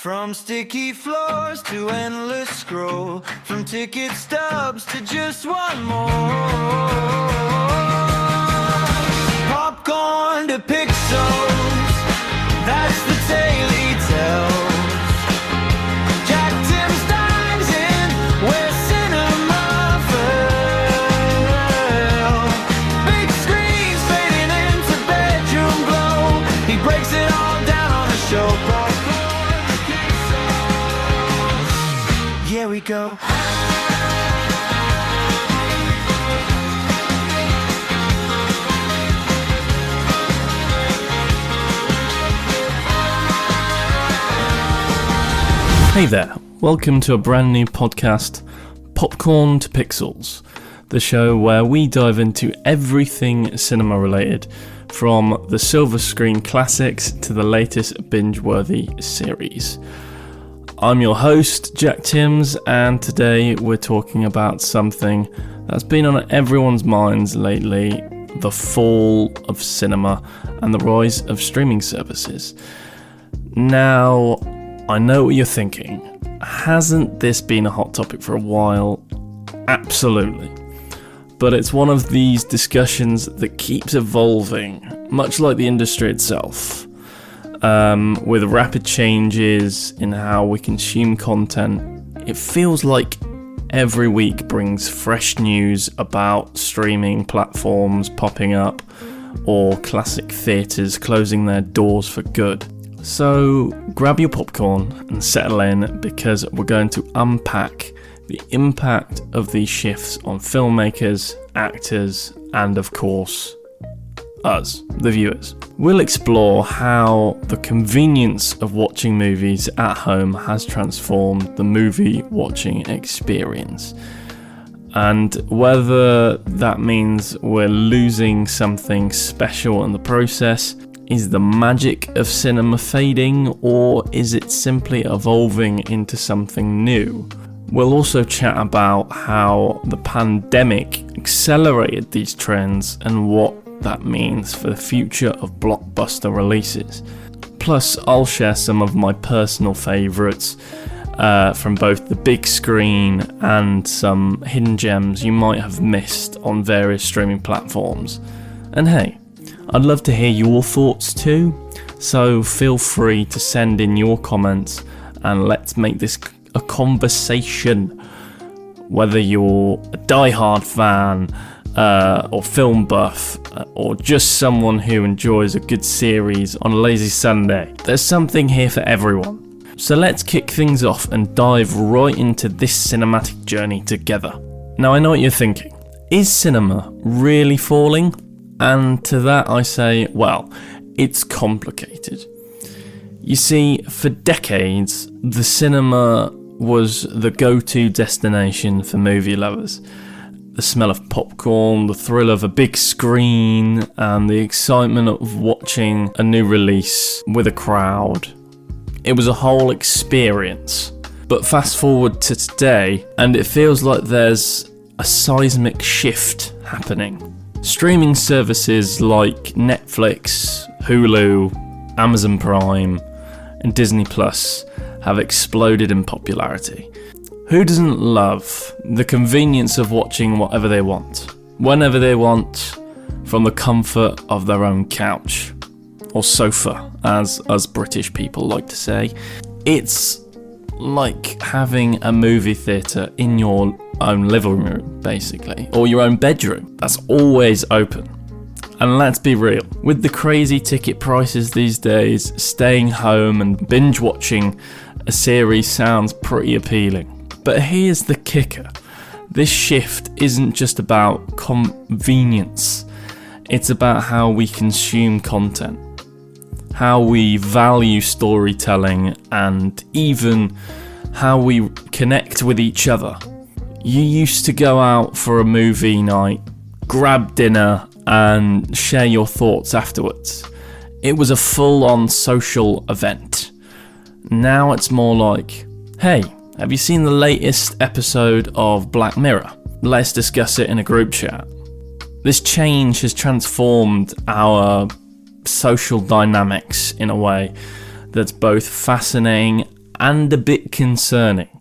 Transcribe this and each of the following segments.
From sticky floors to endless scroll, from ticket stubs to just one more. Popcorn to pixels, that's the tale he tells. Jack Tim's dines in where cinema fell. Big screens fading into bedroom glow. He breaks it all down on the show. Here we go. Hey there, welcome to a brand new podcast, Popcorn to Pixels, the show where we dive into everything cinema related, from the silver screen classics to the latest binge-worthy series. I'm your host, Jack Timms, and today we're talking about something that's been on everyone's minds lately, the fall of cinema and the rise of streaming services. Now, I know what you're thinking. Hasn't this been a hot topic for a while? Absolutely. But it's one of these discussions that keeps evolving, much like the industry itself. With rapid changes in how we consume content, it feels like every week brings fresh news about streaming platforms popping up or classic theatres closing their doors for good. So grab your popcorn and settle in, because we're going to unpack the impact of these shifts on filmmakers, actors, and of course, us, the viewers. We'll explore how the convenience of watching movies at home has transformed the movie watching experience, and whether that means we're losing something special in the process. Is the magic of cinema fading, or is it simply evolving into something new? We'll also chat about how the pandemic accelerated these trends and what that means for the future of blockbuster releases. Plus, I'll share some of my personal favourites from both the big screen and some hidden gems you might have missed on various streaming platforms. And hey, I'd love to hear your thoughts too, so feel free to send in your comments and let's make this a conversation. Whether you're a die-hard fan or film buff or just someone who enjoys a good series on a lazy Sunday, there's something here for everyone. So let's kick things off and dive right into this cinematic journey together. Now, I know what you're thinking. Is cinema really falling? And to that I say, well, it's complicated. You see, for decades, the cinema was the go-to destination for movie lovers. The smell of popcorn, the thrill of a big screen, and the excitement of watching a new release with a crowd. It was a whole experience. But fast forward to today, and it feels like there's a seismic shift happening. Streaming services like Netflix, Hulu, Amazon Prime, and Disney Plus have exploded in popularity. Who doesn't love the convenience of watching whatever they want, whenever they want, from the comfort of their own couch, or sofa, as us British people like to say? It's like having a movie theatre in your own living room, basically, or your own bedroom that's always open. And let's be real, with the crazy ticket prices these days, staying home and binge watching a series sounds pretty appealing. But here's the kicker. This shift isn't just about convenience, it's about how we consume content, how we value storytelling, and even how we connect with each other. You used to go out for a movie night, grab dinner, and share your thoughts afterwards. It was a full-on social event. Now it's more like, hey, have you seen the latest episode of Black Mirror? Let's discuss it in a group chat. This change has transformed our social dynamics in a way that's both fascinating and a bit concerning.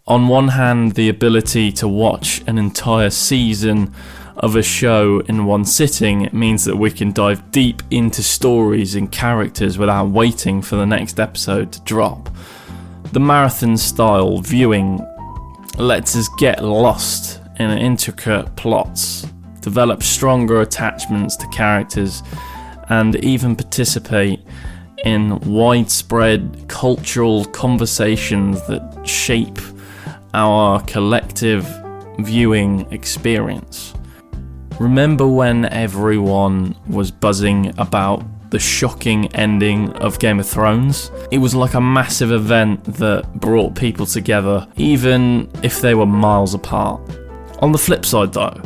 On one hand, the ability to watch an entire season of a show in one sitting means that we can dive deep into stories and characters without waiting for the next episode to drop. The marathon style viewing lets us get lost in intricate plots, develop stronger attachments to characters, and even participate in widespread cultural conversations that shape our collective viewing experience. Remember when everyone was buzzing about the shocking ending of Game of Thrones? It was like a massive event that brought people together, even if they were miles apart. On the flip side though,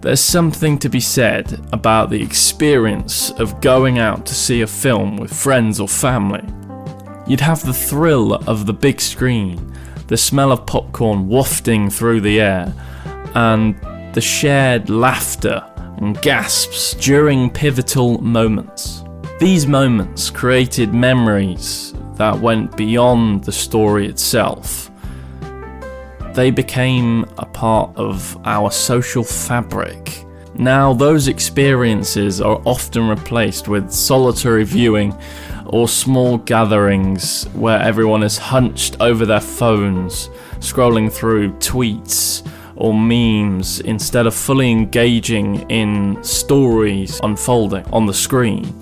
there's something to be said about the experience of going out to see a film with friends or family. You'd have the thrill of the big screen, the smell of popcorn wafting through the air, and the shared laughter and gasps during pivotal moments. These moments created memories that went beyond the story itself. They became a part of our social fabric. Now those experiences are often replaced with solitary viewing or small gatherings where everyone is hunched over their phones, scrolling through tweets or memes instead of fully engaging in stories unfolding on the screen.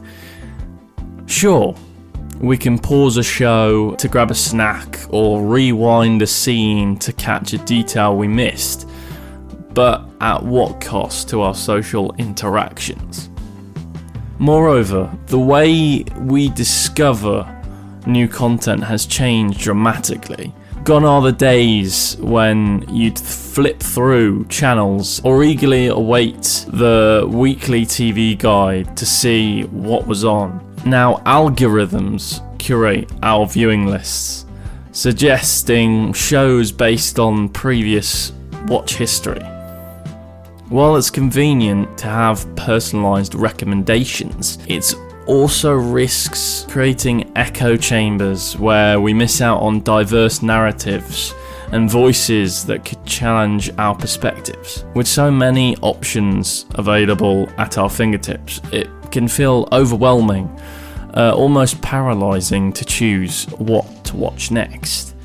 Sure, we can pause a show to grab a snack or rewind a scene to catch a detail we missed, but at what cost to our social interactions? Moreover, the way we discover new content has changed dramatically. Gone are the days when you'd flip through channels or eagerly await the weekly TV guide to see what was on. Now algorithms curate our viewing lists, suggesting shows based on previous watch history. While it's convenient to have personalised recommendations, it also risks creating echo chambers where we miss out on diverse narratives and voices that could challenge our perspectives. With so many options available at our fingertips, it can feel overwhelming, almost paralysing to choose what to watch next.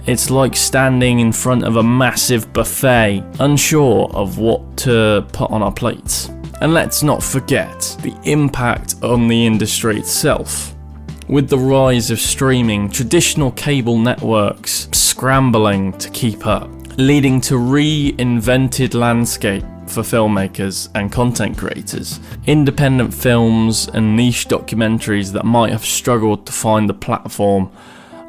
It's like standing in front of a massive buffet, unsure of what to put on our plates. And let's not forget the impact on the industry itself. With the rise of streaming, traditional cable networks scrambling to keep up, leading to reinvented landscape for filmmakers and content creators. Independent films and niche documentaries that might have struggled to find a platform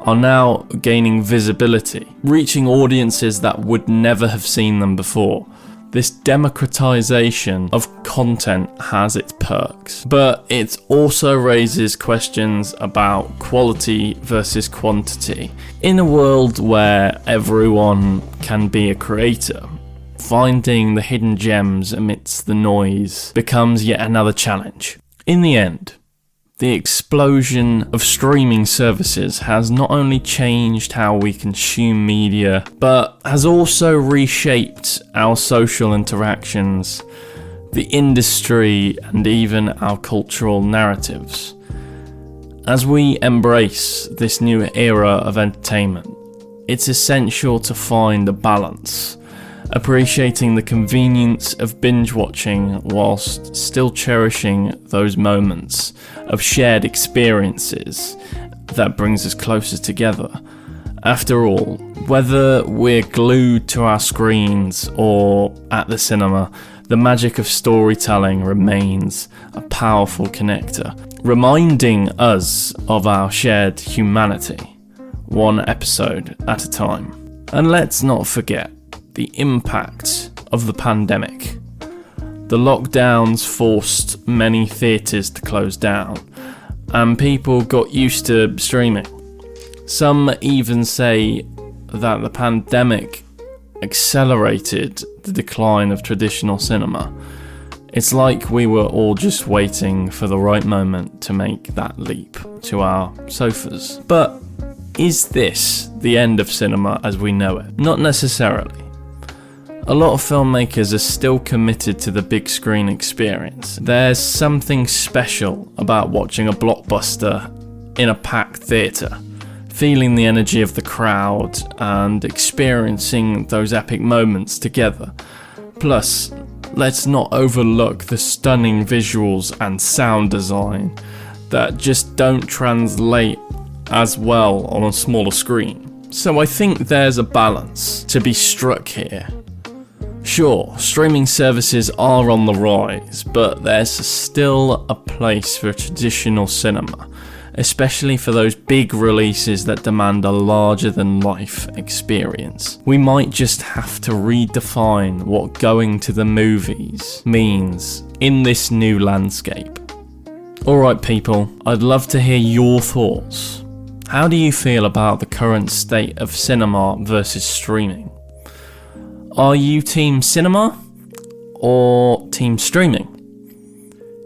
are now gaining visibility, reaching audiences that would never have seen them before. This democratization of content has its perks, but it also raises questions about quality versus quantity. In a world where everyone can be a creator, finding the hidden gems amidst the noise becomes yet another challenge. In the end, the explosion of streaming services has not only changed how we consume media, but has also reshaped our social interactions, the industry, and even our cultural narratives. As we embrace this new era of entertainment, it's essential to find a balance, appreciating the convenience of binge watching whilst still cherishing those moments of shared experiences that brings us closer together. After all, whether we're glued to our screens or at the cinema, the magic of storytelling remains a powerful connector, reminding us of our shared humanity, one episode at a time. And let's not forget the impact of the pandemic. The lockdowns forced many theatres to close down, and people got used to streaming. Some even say that the pandemic accelerated the decline of traditional cinema. It's like we were all just waiting for the right moment to make that leap to our sofas. But is this the end of cinema as we know it? Not necessarily. A lot of filmmakers are still committed to the big screen experience. There's something special about watching a blockbuster in a packed theatre, feeling the energy of the crowd and experiencing those epic moments together. Plus, let's not overlook the stunning visuals and sound design that just don't translate as well on a smaller screen. So I think there's a balance to be struck here. Sure, streaming services are on the rise, but there's still a place for traditional cinema, especially for those big releases that demand a larger-than-life experience. We might just have to redefine what going to the movies means in this new landscape. Alright people, I'd love to hear your thoughts. How do you feel about the current state of cinema versus streaming? Are you team cinema or team streaming?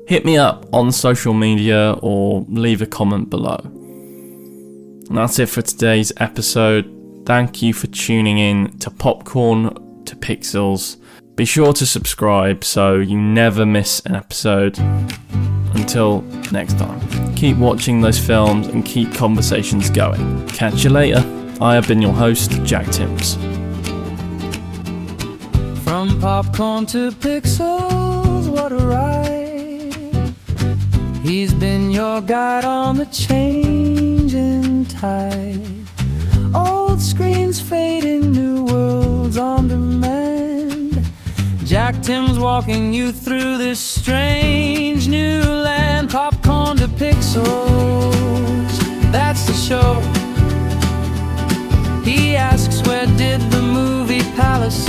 Hit me up on social media or leave a comment below. And that's it for today's episode. Thank you for tuning in to Popcorn to Pixels. Be sure to subscribe so you never miss an episode. Until next time, keep watching those films and keep conversations going. Catch you later. I have been your host, Jack Timms. From popcorn to pixels, what a ride. He's been your guide on the changing tide. Old screens fading, new worlds on demand. Jack Timms walking you through this strange new land. Popcorn to pixels, that's the show. He asks, where did the movie palace